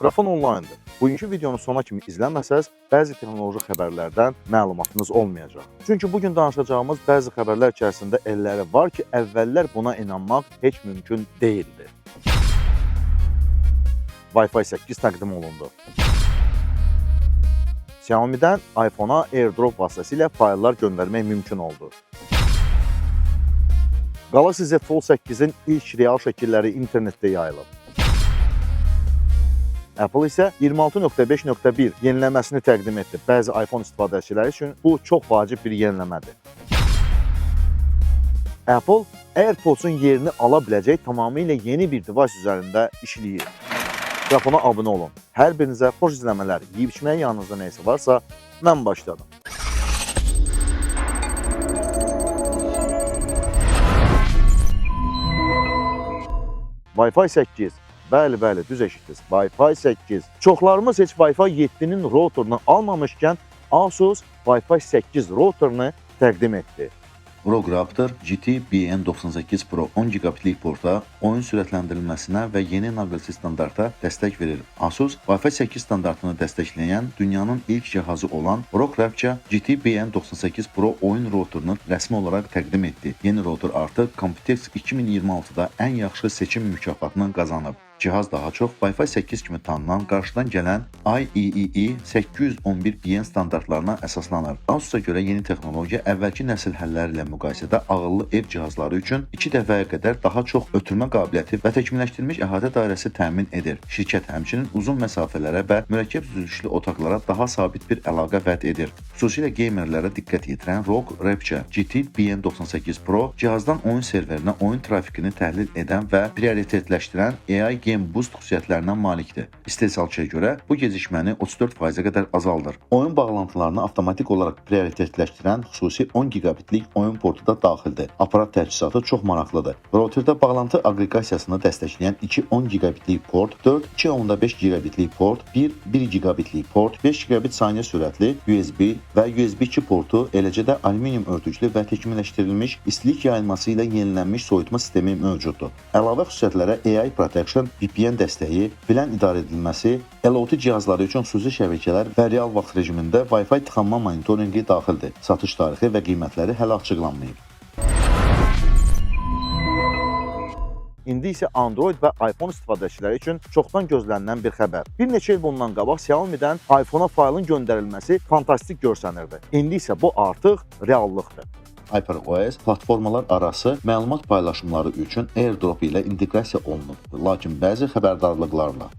Mikrofon onlayndır. Bugünkü videonu sona kimi izləməsəz, bəzi texnoloji xəbərlərdən məlumatınız olmayacaq. Çünki bugün danışacağımız bəzi xəbərlər içərisində elləri var ki, əvvəllər buna inanmaq heç mümkün deyildi. Wi-Fi 8 təqdim olundu. Xiaomi'dən iPhone-a AirDrop vasitəsilə fayllar göndərmək mümkün oldu. Galaxy Z Fold 8-in ilk real şəkilləri internetdə yayılıb. Apple isə 26.5.1 yeniləməsini təqdim etdi. Bəzi iPhone istifadəçiləri üçün bu çox vacib bir yeniləmədir. Apple AirPods-un yerini ala biləcək tamamilə yeni bir device üzərində işləyir. Qapına abunə olun. Hər birinizə xoş izləmələr. Yeyib içməyə yanınızda neysə varsa, mən başladım. Wi-Fi 8. Bəli, düz eşitdiniz. Wi-Fi 8. Çoxlarımız heç Wi-Fi 7-nin routerunu almamışkən Asus Wi-Fi 8 routerunu təqdim etdi. ROG Raptor GT BN98 Pro 10 GB porta, oyun sürətləndirilməsinə və yeni naqilçi standarta dəstək verir. Asus Wi-Fi 8 standartını dəstəkləyən dünyanın ilk cihazı olan ROG Raptor GT BN98 Pro oyun routerunu rəsmi olaraq təqdim etdi. Yeni router artıq Computex 2026-da ən yaxşı seçim mükafatını qazanıb. Cihaz daha çox Wi-Fi 8 kimi tanınan qarşıdan gələn IEEE 811BN standartlarına əsaslanır. Asusa görə yeni texnologiya əvvəlki nəsil həlləri ilə müqayisədə ağıllı ev cihazları üçün 2 dəfəyə qədər daha çox ötürmə qabiliyyəti və təkmilləşdirilmiş əhatə dairəsi təmin edir. Şirkət həmçinin uzun məsafələrə və mürəkkəb düzülüşlü otaqlara daha sabit bir əlaqə vəd edir. Xüsusilə geymerlərə diqqət yetirən ROG Raptor GT BN98 Pro cihazdan oyun serverinə oyun trafikini təhlil edən və prioritetləşdirən AI Game Boost xüsusiyyətlərinə malikdir. İstehsalçıya görə bu gecikməni 34%-ə qədər azaldır. Oyun bağlantılarını avtomatik olaraq prioritetləşdirən xüsusi 10 gigabitlik oyun portu da daxildir. Aparat təchizatı çox maraqlıdır. Routerdə bağlantı aqreqasiyasını dəstəkləyən 2 10 gigabitlik port, 4 2.5 gigabitlik port, 1 gigabitlik port, 5 gigabit saniyə sürətli USB və USB 2 portu, eləcə də alüminium örtüklü və təkmilləşdirilmiş istilik yayılması ilə yenilənmiş soyutma sistemi mövcuddur. Əlavə xüsusiyyətlərə AI Protection, VPN dəstəyi, bilən idarə edilməsi, LOT cihazları üçün xüsusi şəbəkələr və real vaxt rejimində Wi-Fi tıxanma monitorinqi daxildir. Satış tarixi və qiymətləri hələ açıqlanmayıb. İndi isə Android və iPhone istifadəçiləri üçün çoxdan gözlənilən bir xəbər. Bir neçə il bundan qabaq Xiaomi'dən iPhone-a faylın göndərilməsi fantastik görsənirdi. İndi isə bu artıq reallıqdır. HyperOS platformalar arası məlumat paylaşımları üçün AirDrop ilə inteqrasiya olunub, lakin bəzi xəbərdarlıqlarla.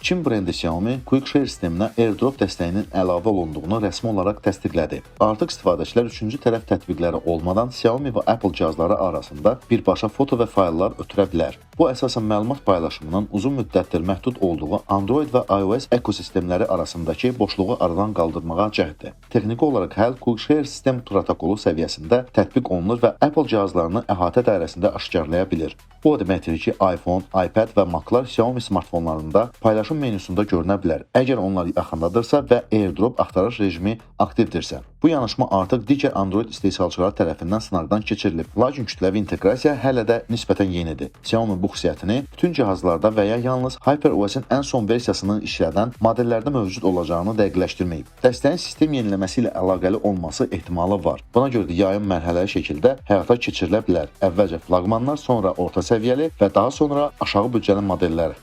Çin brendi Xiaomi QuickShare sisteminə AirDrop dəstəyinin əlavə olunduğunu rəsmi olaraq təsdiqlədi. Artıq istifadəçilər üçüncü tərəf tətbiqləri olmadan Xiaomi və Apple cihazları arasında birbaşa foto və fayllar ötürə bilər. Bu əsasən məlumat paylaşımının uzun müddətdir məhdud olduğu Android və iOS ekosistemləri arasındakı boşluğu aradan qaldırmağa cəhddir. Texniki olaraq həll QuickShare sistem protokolu səviyyəsində tətbiq olunur və Apple cihazlarını əhatə dairəsində aşkarlaya bilir. Bu o deməkdir ki, iPhone, iPad və Mac-lar Xiaomi smartfonlarında paylaşım menüsündə görünə bilər, əgər onlar yaxındadırsa və AirDrop axtarış rejimi aktivdirsə. Bu yanaşma artıq digər Android istehsalçıları tərəfindən sınaqdan keçirilib, lakin kütləvi inteqrasiya hələ də nisbətən yenidir. Xiaomi bu xüsusiyyətini bütün cihazlarda və ya yalnız HyperOS-in ən son versiyasını işlədən modellərdə mövcud olacağını dəqiqləşdirməyib. Dəstəyin sistem yeniləməsi ilə əlaqəli olması ehtimalı var. Buna görə də yayın mərhələli şəkildə həyata keçirilə bilər. Əvvəlcə flaqmanlar, sonra orta səviyyəli və daha sonra aşağı büdcəli modellər.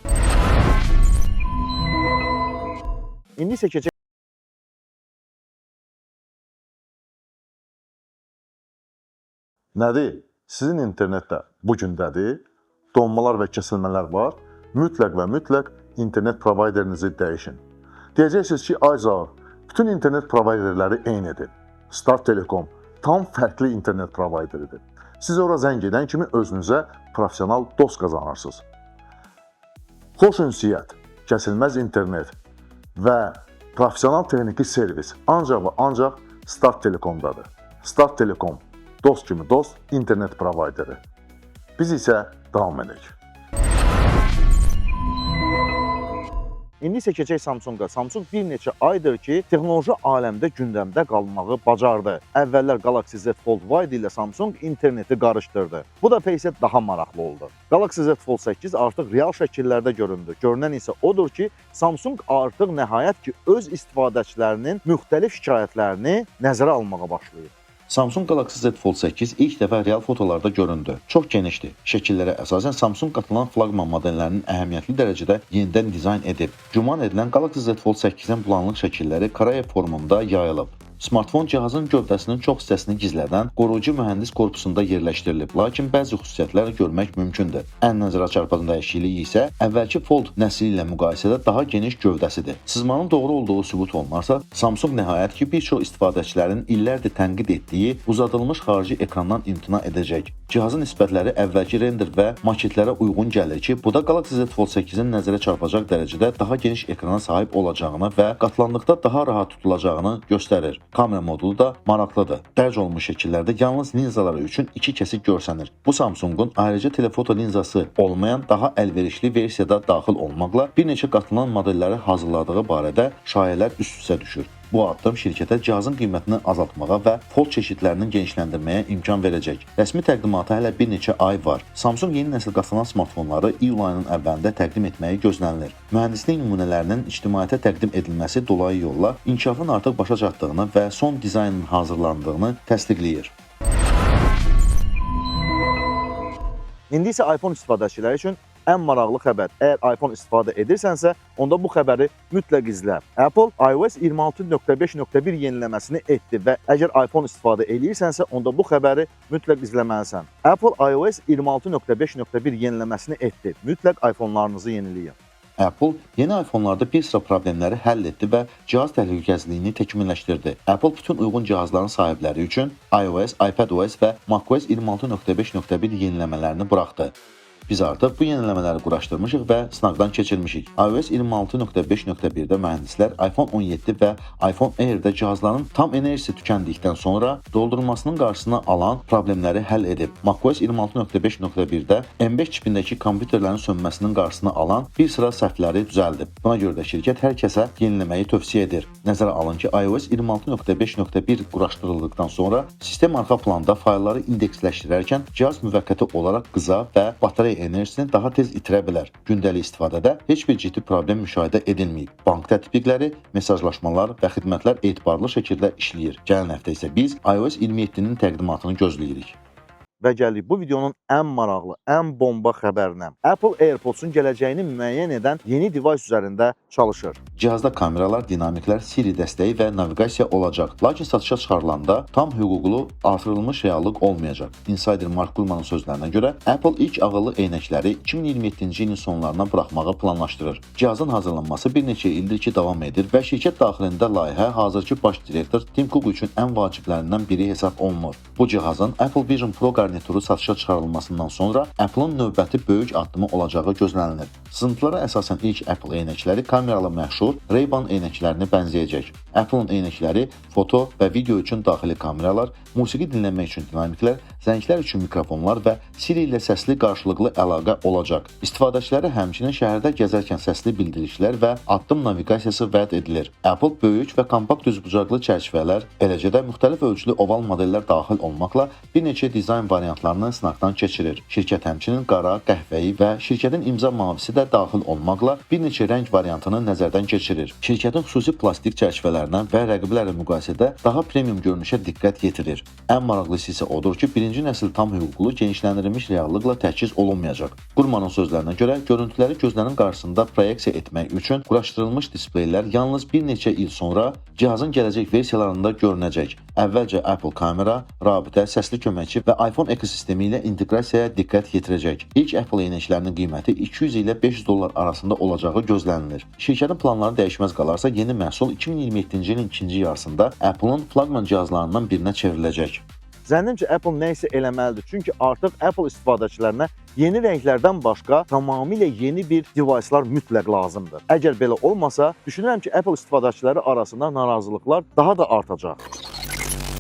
İndi isə keçək Nədir? Sizin internetdə bu gündədir? Donmalar və kəsilmələr var. Mütləq və mütləq internet provayderinizi dəyişin. Deyəcəksiniz ki, ay Zaur, bütün internet provayderləri eynidir. Start Telekom tam fərqli internet provayderidir. Siz ora zəng edən kimi özünüzə professional dost qazanırsınız. Xoş ünsiyyət, kəsilməz internet və professional texniki servis ancaq və ancaq Start Telekomdadır. Start Telekom dost kimi dost internet provayderi. Biz isə davam edək. İndi isə keçək Samsunga. Samsung bir neçə aydır ki, texnoloji aləmdə gündəmdə qalmağı bacardı. Əvvəllər Galaxy Z Fold Wide ilə Samsung interneti qarışdırdı. Bu da isə daha maraqlı oldu. Galaxy Z Fold 8 artıq real şəkillərdə göründü. Görünən isə odur ki, Samsung artıq nəhayət ki, öz istifadəçilərinin müxtəlif şikayətlərini nəzərə almağa başlayıb. Samsung Galaxy Z Fold 8 ilk dəfə real fotolarda göründü. Çox genişdir. Şəkillərə əsasən Samsung qatılan flaqman modellərinin əhəmiyyətli dərəcədə yenidən dizayn edib. Güman edilən Galaxy Z Fold 8-in bulanıq şəkilləri Karayev formunda yayılıb. Smartfon cihazın gövdəsinin çox hissəsini gizlədən qoruyucu mühəndis korpusunda yerləşdirilib, lakin bəzi xüsusiyyətləri görmək mümkündür. Ən nəzərə çarpan dəyişiklik isə əvvəlki Fold nəsli ilə müqayisədə daha geniş gövdəsidir. Sızmanın doğru olduğu sübut olunarsa, Samsung nəhayət ki, bir çox istifadəçilərin illərdir tənqid etdiyi uzadılmış xarici ekrandan imtina edəcək. Cihazın nisbətləri əvvəlki render və maketlərə uyğun gəlir ki, bu da Galaxy Z Fold 8-in nəzərə çarpacaq dərəcədə daha geniş ekrana sahib olacağını və qatlandıqda daha rahat tutulacağını göstərir. Kamera modulu da maraqlıdır. Dərc olunmuş şəkillərdə yalnız linzaları üçün 2 kəsik görsənir. Bu Samsungun ayrıca telefoto linzası olmayan daha əlverişli versiyada daxil olmaqla bir neçə qatlanan modelləri hazırladığı barədə şayələr üst-üstə düşür. Bu addım şirkətə cihazın qiymətini azaltmağa və Fold çeşidlərinin genişləndirməyə imkan verəcək. Rəsmi təqdimata hələ bir neçə ay var. Samsung yeni nəsil qatlanan smartfonları iyul ayının əvvəlində təqdim etməyi gözlənilir. Mühəndislik nümunələrinin ictimaiyyətə təqdim edilməsi dolayı yolla inkişafın artıq başa çatdığını və son dizaynın hazırlandığını təsdiqləyir. İndi isə iPhone istifadəçiləri üçün ən maraqlı xəbər. Əgər iPhone istifadə edirsənsə, onda bu xəbəri mütləq izlə. Apple iOS 26.5.1 yeniləməsini etdi və əgər iPhone istifadə edirsənsə, onda bu xəbəri mütləq izləməlisən. Apple iOS 26.5.1 yeniləməsini etdi. Mütləq iPhone-larınızı yeniləyin. Apple yeni iPhone-larda bir sıra problemləri həll etdi və cihaz təhlükəsizliyini təkmilləşdirdi. Apple bütün uyğun cihazların sahibləri üçün iOS, iPadOS və macOS 26.5.1 yeniləmələrini buraxdı. Biz artıq bu yeniləmələri quraşdırmışıq və sınaqdan keçirmişik. iOS 26.5.1-də mühəndislər iPhone 17 və iPhone Air-də cihazların tam enerjisi tükəndikdən sonra doldurulmasının qarşısını alan problemləri həll edib. macOS 26.5.1-də M5 çipindəki kompüterlərin sönməsinin qarşısını alan bir sıra səhvləri düzəldib. Buna görə də şirkət hər kəsə yeniləməyi tövsiyə edir. Nəzərə alın ki, iOS 26.5.1 quraşdırıldıqdan sonra sistem arxa planda faylları indeksləşdirərkən cihaz müvəqqəti olaraq qıza və batarya enerjisini daha tez itirə bilər. Gündəlik istifadədə heç bir ciddi problem müşahidə edilməyib. Bank tətbiqləri, mesajlaşmalar və xidmətlər etibarlı şəkildə işləyir. Gələn həftə isə biz iOS 27-nin təqdimatını gözləyirik. Və gəldik bu videonun ən maraqlı, ən bomba xəbərinə. Apple AirPods-un gələcəyini müəyyən edən yeni device üzərində çalışır. Cihazda kameralar, dinamiklər, Siri dəstəyi və naviqasiya olacaq. Lakin satışa çıxarılanda tam hüquqlu artırılmış reallıq olmayacaq. Insider Mark Gurmanın sözlərinə görə Apple ilk ağıllı eynəkləri 2027-ci ilin sonlarına buraxmağı planlaşdırır. Cihazın hazırlanması bir neçə ildir ki davam edir və şirkət daxilində layihə hazırki baş direktor Tim Cook üçün ən vaciblərindən biri hesab olunur. Bu cihazın Apple Vision Pro garnituru satışa çıxarılmasından sonra Apple-ın növbəti böyük addımı olacağı gözlənilir. Sızıntılara əsasən ilk Apple eynəkləri kameralı məşhur Ray-Ban eynəklərinə bənzəyəcək. Apple-ın eynəkləri foto və video üçün daxili kameralar, musiqi dinləmək üçün dinamiklər, zənglər üçün mikrofonlar və Siri ilə səsli qarşılıqlı əlaqə olacaq. İstifadəçilərə həmçinin şəhərdə gəzərkən səsli bildirişlər və addım naviqasiyası vəd edilir. Apple böyük və kompakt düzbucaqlı çərçivələr, eləcə də müxtəlif ölçülü oval modellər daxil olmaqla bir neçə dizayn variantlarını sınaqdan keçirir. Şirkət həmçinin qara, qəhvəyi və şirkətin imza mavisi də daxil olmaqla bir neçə rəng variantını nəzərdən keçirir. Şirkətin xüsusi plastik çərçivələrinə və rəqiblərlə müqayisədə daha premium görünüşə diqqət yetirir. Ən maraqlısı isə odur ki, birinci nəsil tam hüquqlu genişləndirilmiş reallıqla təchiz olunmayacaq. Gurmanın sözlərinə görə, görüntüləri gözlərin qarşısında proyeksiya etmək üçün quraşdırılmış displeylər yalnız bir neçə il sonra cihazın gələcək versiyalarında görünəcək. Əvvəlcə Apple kamera, rabitə, səsli köməkçi və iPhone ekosistemi ilə inteqrasiyaya diqqət yetirəcək. İlk Apple eynəklərinin qiyməti 200 ilə 500 dollar arasında olacağı gözlənilir. Şirkətin planları dəyişməz qalarsa, yeni məhsul 2027-ci ilin ikinci yarısında Apple-ın flaqman cihazlarından birinə çevriləcək. Zənnimcə Apple nə isə eləməlidir. Çünki artıq Apple istifadəçilərinə yeni rənglərdən başqa tamamilə yeni bir device'lar mütləq lazımdır. Əgər belə olmasa, düşünürəm ki, Apple istifadəçiləri arasında narazılıqlar daha da artacaq.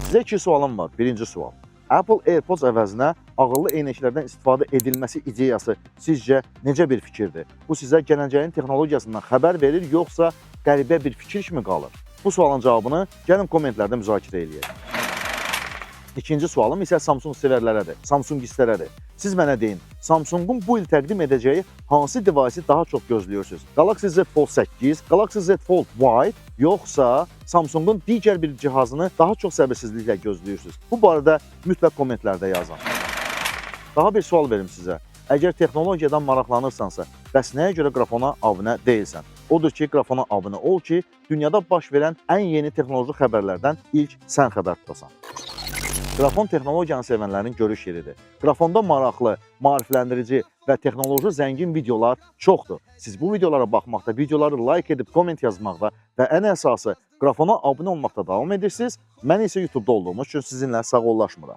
Sizə iki sualım var. Birinci sual. Apple AirPods əvəzinə ağıllı eynəklərdən istifadə edilməsi ideyası sizcə necə bir fikirdir? Bu sizə gələcəyin texnologiyasından xəbər verir, yoxsa qəribə bir fikir kimi qalır? Bu sualın cavabını gəlin kommentlərdə müzakirə edək. İkinci sualım isə Samsung sevərlərədir, Samsungistlərədir. Siz mənə deyin, Samsungun bu il təqdim edəcəyi hansı device'i daha çox gözləyirsiniz? Galaxy Z Fold 8, Galaxy Z Fold Y, yoxsa Samsungun digər bir cihazını daha çox səbirsizliklə gözləyirsiniz? Bu barədə mütləq kommentlərdə yazın. Daha bir sual verim sizə. Əgər texnologiyadan maraqlanırsansa, bəs nəyə görə Qrafona abunə deyilsən? Odur ki, Qrafona abunə ol ki, dünyada baş verən ən yeni texnoloji xəbərlərdən ilk sən xəbər tutasan. Qrafon texnologiyanı sevənlərin görüş yeridir. Qrafonda maraqlı, maarifləndirici və texnoloji zəngin videolar çoxdur. Siz bu videolara baxmaqda, videoları like edib, komment yazmaqda və ən əsası Qrafona abunə olmaqda davam edirsiniz. Mən isə YouTube'da olduğum üçün sizinlə sağollaşmıram.